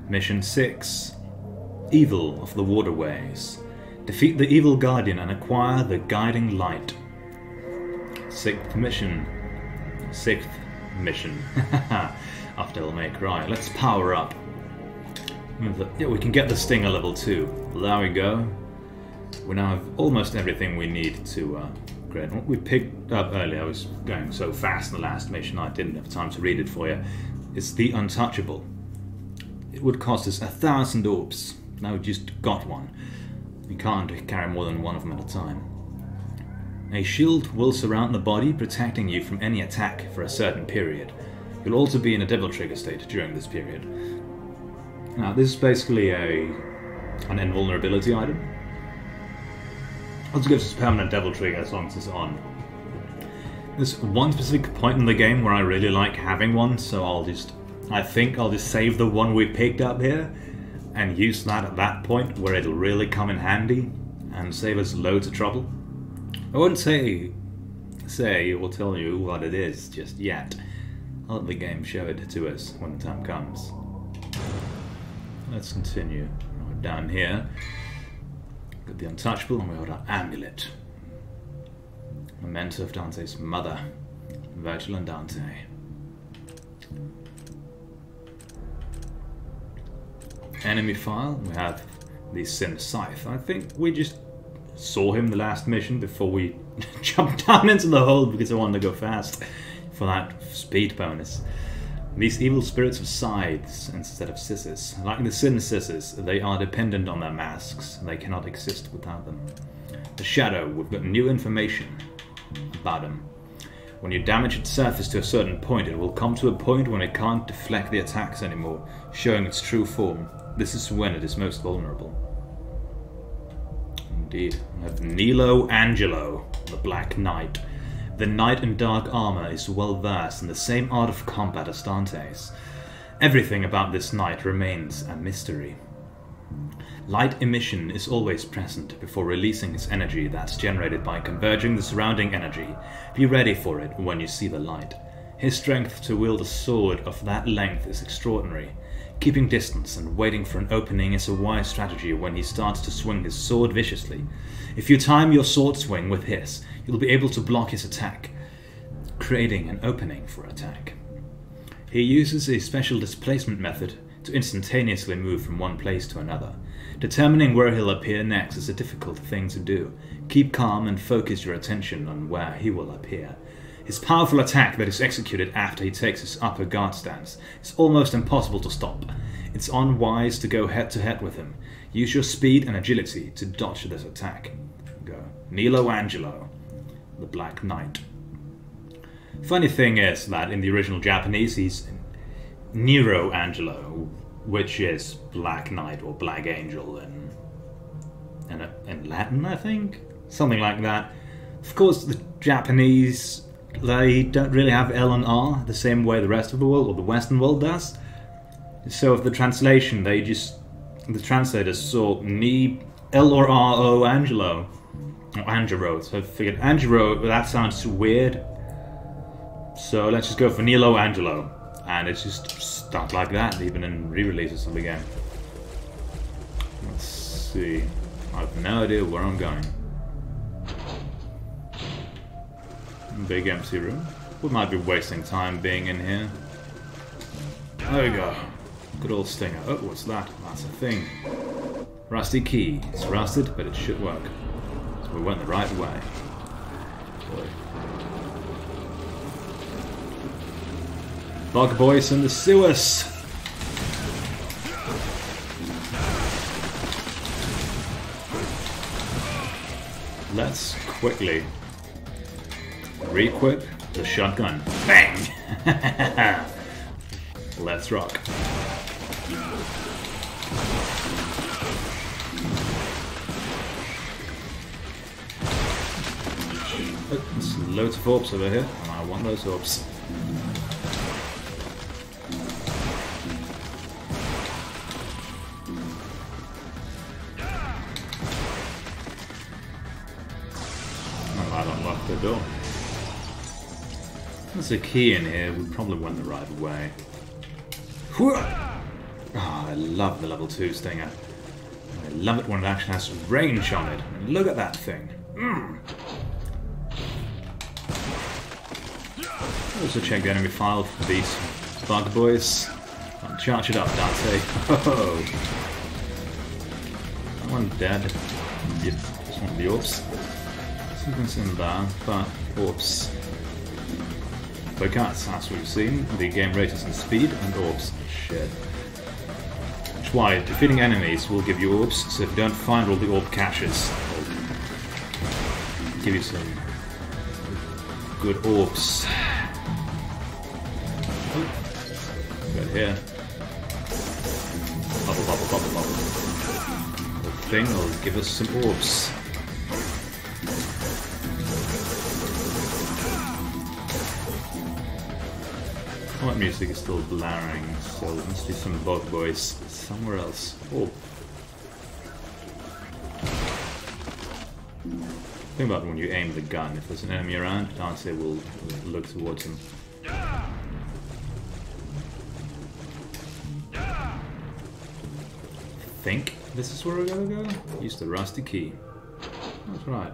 Mission 6. Evil of the Waterways. Defeat the evil guardian and acquire the guiding light. Sixth mission. Of Devil May Cry. Let's power up. Yeah, we can get the Stinger level 2. There we go. We now have almost everything we need to upgrade. What we picked up earlier, I was going so fast in the last mission I didn't have time to read it for you. It's the Untouchable. It would cost us 1,000 orbs. Now we just got one. We can't carry more than one of them at a time. A shield will surround the body, protecting you from any attack for a certain period. You'll also be in a Devil Trigger state during this period. Now, this is basically an invulnerability item. Also gives us permanent Devil Trigger as long as it's on. There's one specific point in the game where I really like having one, so I think I'll just save the one we picked up here and use that at that point where it'll really come in handy and save us loads of trouble. I wouldn't say or tell you what it is just yet. I'll let the game show it to us when the time comes. Let's continue. Right down here. Got the Untouchable and we got our Amulet. Memento of Dante's mother, Virgil and Dante. Enemy file, we have the Sin Scythe. I think we just saw him the last mission before we jumped down into the hole because I wanted to go fast for that speed bonus. These evil spirits have scythes instead of scissors. Like the Sin Scissors, they are dependent on their masks. They cannot exist without them. The Shadow, we've got new information about him. When you damage its surface to a certain point, it will come to a point when it can't deflect the attacks anymore, showing its true form. This is when it is most vulnerable. Indeed. We have Nilo Angelo, the Black Knight. The knight in dark armor is well versed in the same art of combat as Dante's. Everything about this knight remains a mystery. Light emission is always present before releasing its energy that's generated by converging the surrounding energy. Be ready for it when you see the light. His strength to wield a sword of that length is extraordinary. Keeping distance and waiting for an opening is a wise strategy when he starts to swing his sword viciously. If you time your sword swing with his, you'll be able to block his attack, creating an opening for attack. He uses a special displacement method to instantaneously move from one place to another. Determining where he'll appear next is a difficult thing to do. Keep calm and focus your attention on where he will appear. His powerful attack that is executed after he takes his upper guard stance is almost impossible to stop. It's unwise to go head to head with him. Use your speed and agility to dodge this attack. Go. Nilo Angelo, the Black Knight. Funny thing is that in the original Japanese he's Nero Angelo, which is Black Knight or Black Angel in Latin, I think? Something like that. Of course, the Japanese, they don't really have L and R the same way the rest of the world, or the Western world, does. So of the translation, the translators saw L or R O Angelo, or Angelo, so I figured Angelo, that sounds weird. So let's just go for Nilo Angelo. And it's just stuck like that, even in re-releases of the game. Let's see. I have no idea where I'm going. Big empty room. We might be wasting time being in here. There we go. Good old Stinger. Oh, what's that? That's a thing. Rusty key. It's rusted, but it should work. So we went the right way. Boy. Bug boys in the sewers. Let's quickly re-equip the shotgun. Bang! Let's rock. Oh, there's loads of orbs over here, and I want those orbs. The door. There's a key in here, we probably went the right way. Ah, love the level 2 Stinger. I love it when it actually has range on it. And look at that thing. Also check the enemy file for these bug boys. Charge it up, Dante. Oh, that one dead. Yep, just one of the orbs. Something's in there, but orbs. Because, as we've seen, the game rate is in speed and orbs. Shit. Which is why defeating enemies will give you orbs, so if you don't find all the orb caches, it'll give you some good orbs. Good here. Bubble, bubble, bubble, bubble. The thing will give us some orbs. Oh, that music is still blaring, so there must be some bug boys somewhere else. Oh. Think about when you aim the gun. If there's an enemy around, Dante will look towards him. I think this is where we're gonna go? Use the rusty key. That's right.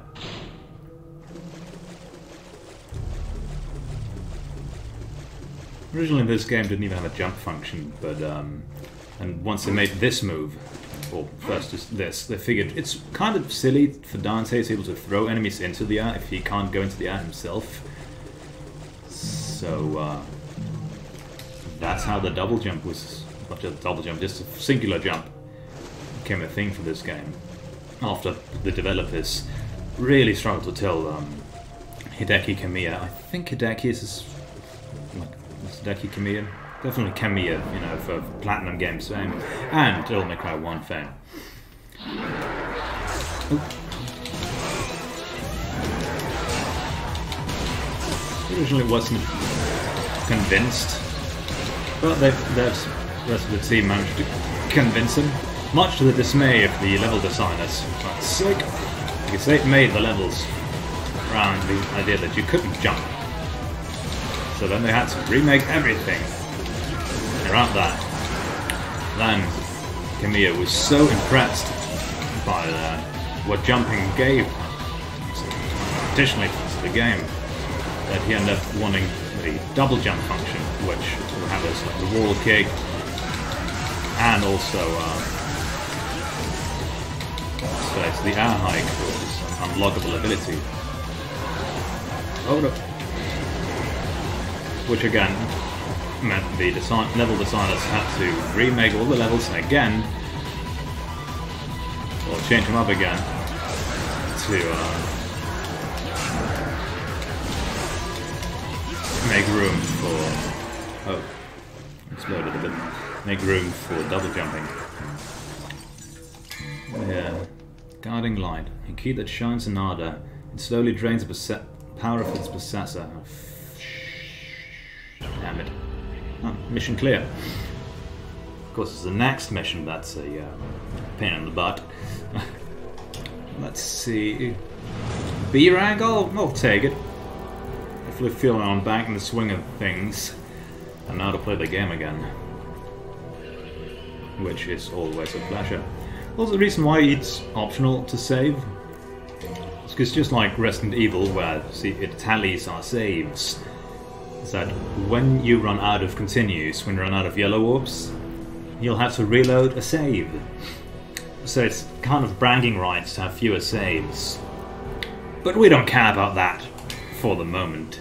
Originally this game didn't even have a jump function, but and once they made this move, or first just this, they figured it's kind of silly for Dante to be able to throw enemies into the air if he can't go into the air himself. So that's how the double jump was, not just a double jump, just a singular jump became a thing for this game. After the developers really struggled to tell Hideki Kamiya. I think Hideki is Hideki Kamiya. Definitely Kamiya, you know, for Platinum Games fame and Devil May Cry 1 fame. Originally wasn't convinced, but the rest of the team managed to convince him, much to the dismay of the level designers. That's sick, because they made the levels around the idea that you couldn't jump. So then they had to remake everything around that. Then Kamiya was so impressed by what jumping gave additionally to the game that he ended up wanting the double jump function, which will have us like the wall kick and also so it's the air hike, which is an unlockable ability. Oh no. Which again meant the level designers had to remake all the levels again, or change them up again to make room for... oh, exploded a bit. Make room for double jumping. Yeah. Guiding light. A key that shines an ardor. It slowly drains the power of its possessor. Damn it. Oh, mission clear. Of course, it's the next mission that's a pain in the butt. Let's see. B rank? I'll take it. Hopefully feeling I'm back in the swing of things. And now to play the game again. Which is always a pleasure. Also, the reason why it's optional to save is because just like Resident Evil, where see, it tallies our saves, is that when you run out of continues, when you run out of yellow orbs, you'll have to reload a save. So it's kind of bragging rights to have fewer saves. But we don't care about that for the moment.